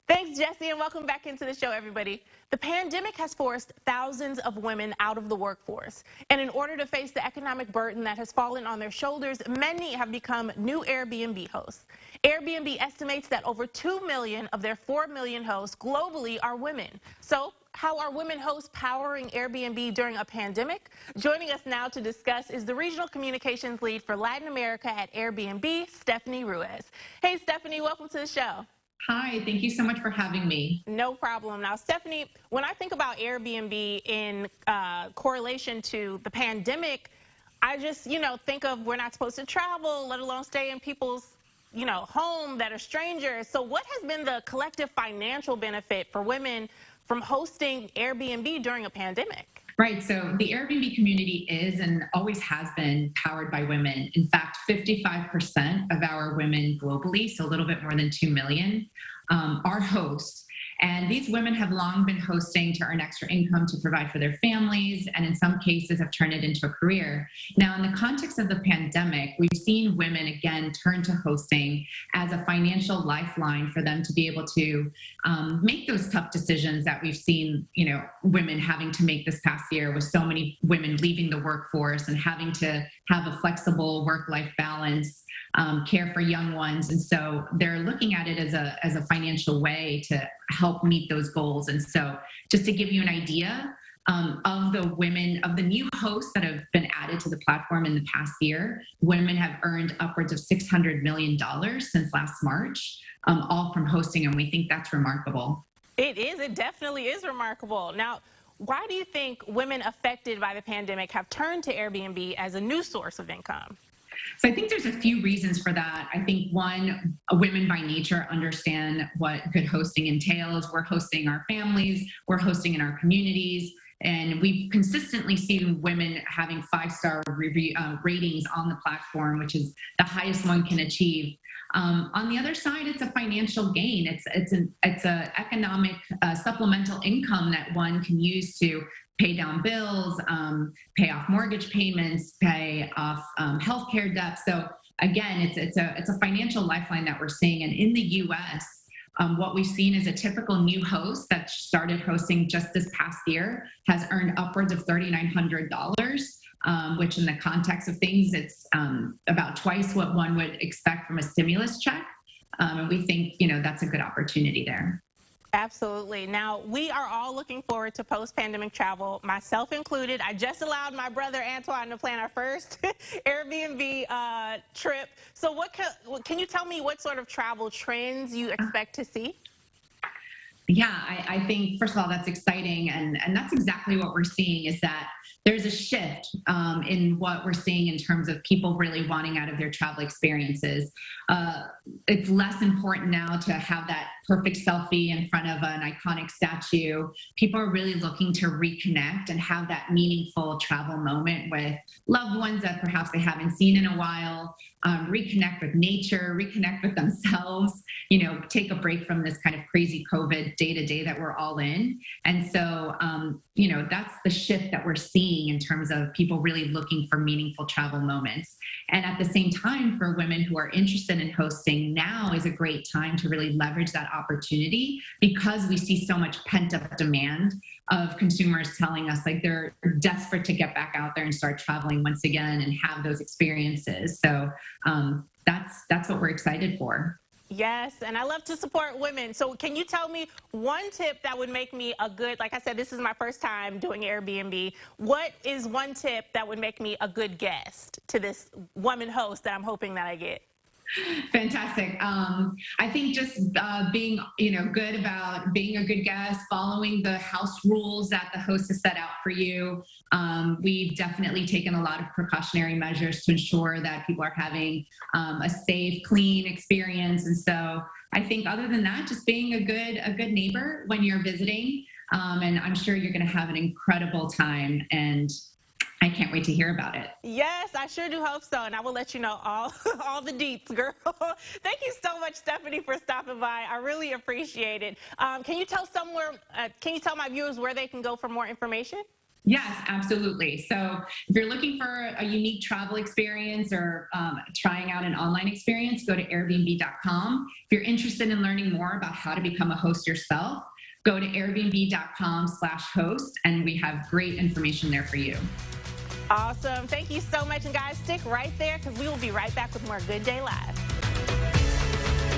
Thanks, Jesse, and welcome back into the show, everybody. The pandemic has forced thousands of women out of the workforce. And in order to face the economic burden that has fallen on their shoulders, many have become new Airbnb hosts. Airbnb estimates that over 2 million of their 4 million hosts globally are women. So, how are women hosts powering Airbnb during a pandemic? Joining us now to discuss is the Regional Communications Lead for Latin America at Airbnb, Stephanie Ruiz. Hey, Stephanie, welcome to the show. Hi, thank you so much for having me. No problem. Now, Stephanie, when I think about Airbnb in correlation to the pandemic, I just, think of we're not supposed to travel, let alone stay in people's, home that are strangers. So what has been the collective financial benefit for women from hosting Airbnb during a pandemic? Right, so the Airbnb community is and always has been powered by women. In fact, 55% of our women globally, so a little bit more than 2 million, are hosts. And these women have long been hosting to earn extra income to provide for their families, and in some cases have turned it into a career. Now, in the context of the pandemic, we've seen women again turn to hosting as a financial lifeline for them to be able to make those tough decisions that we've seen, women having to make this past year, with so many women leaving the workforce and having to have a flexible work-life balance. Care for young ones. And so they're looking at it as a financial way to help meet those goals. And so just to give you an idea of the new hosts that have been added to the platform in the past year, women have earned upwards of $600 million since last March, all from hosting. And we think that's remarkable. It is. It definitely is remarkable. Now, why do you think women affected by the pandemic have turned to Airbnb as a new source of income? So I think there's a few reasons for that. I think one, women by nature understand what good hosting entails. We're hosting our families, we're hosting in our communities, and we've consistently seen women having 5-star ratings on the platform, which is the highest one can achieve. On the other side, it's a financial gain. It's an economic supplemental income that one can use to pay down bills, pay off mortgage payments, pay off healthcare debt. So again, it's a financial lifeline that we're seeing. And in the U.S., what we've seen is a typical new host that started hosting just this past year has earned upwards of $3,900, which in the context of things, it's about twice what one would expect from a stimulus check. And we think, that's a good opportunity there. Absolutely. Now, we are all looking forward to post-pandemic travel, myself included. I just allowed my brother Antoine to plan our first Airbnb trip. So can you tell me what sort of travel trends you expect to see? Yeah, I think, first of all, that's exciting. And that's exactly what we're seeing, is that there's a shift in what we're seeing in terms of people really wanting out of their travel experiences. It's less important now to have that perfect selfie in front of an iconic statue. People are really looking to reconnect and have that meaningful travel moment with loved ones that perhaps they haven't seen in a while, reconnect with nature, reconnect with themselves, take a break from this kind of crazy COVID day-to-day that we're all in. And so, that's the shift that we're seeing in terms of people really looking for meaningful travel moments. And at the same time, for women who are interested in hosting, now is a great time to really leverage that opportunity, because we see so much pent-up demand of consumers telling us like they're desperate to get back out there and start traveling once again and have those experiences. So that's what we're excited for. Yes, and I love to support women. So can you tell me one tip that would make me like I said, this is my first time doing Airbnb. What is one tip that would make me a good guest to this woman host that I'm hoping that I get? Fantastic. I think just being, good about being a good guest, following the house rules that the host has set out for you. We've definitely taken a lot of precautionary measures to ensure that people are having a safe, clean experience. And so I think other than that, just being a good neighbor when you're visiting. And I'm sure you're going to have an incredible time. And I can't wait to hear about it. Yes, I sure do hope so, and I will let you know all the deets, girl. Thank you so much, Stephanie, for stopping by. I really appreciate it. Can you tell my viewers where they can go for more information? Yes, absolutely. So if you're looking for a unique travel experience or trying out an online experience, go to airbnb.com. If you're interested in learning more about how to become a host yourself, go to airbnb.com/host, and we have great information there for you. Awesome. Thank you so much. And guys, stick right there because we will be right back with more Good Day Live.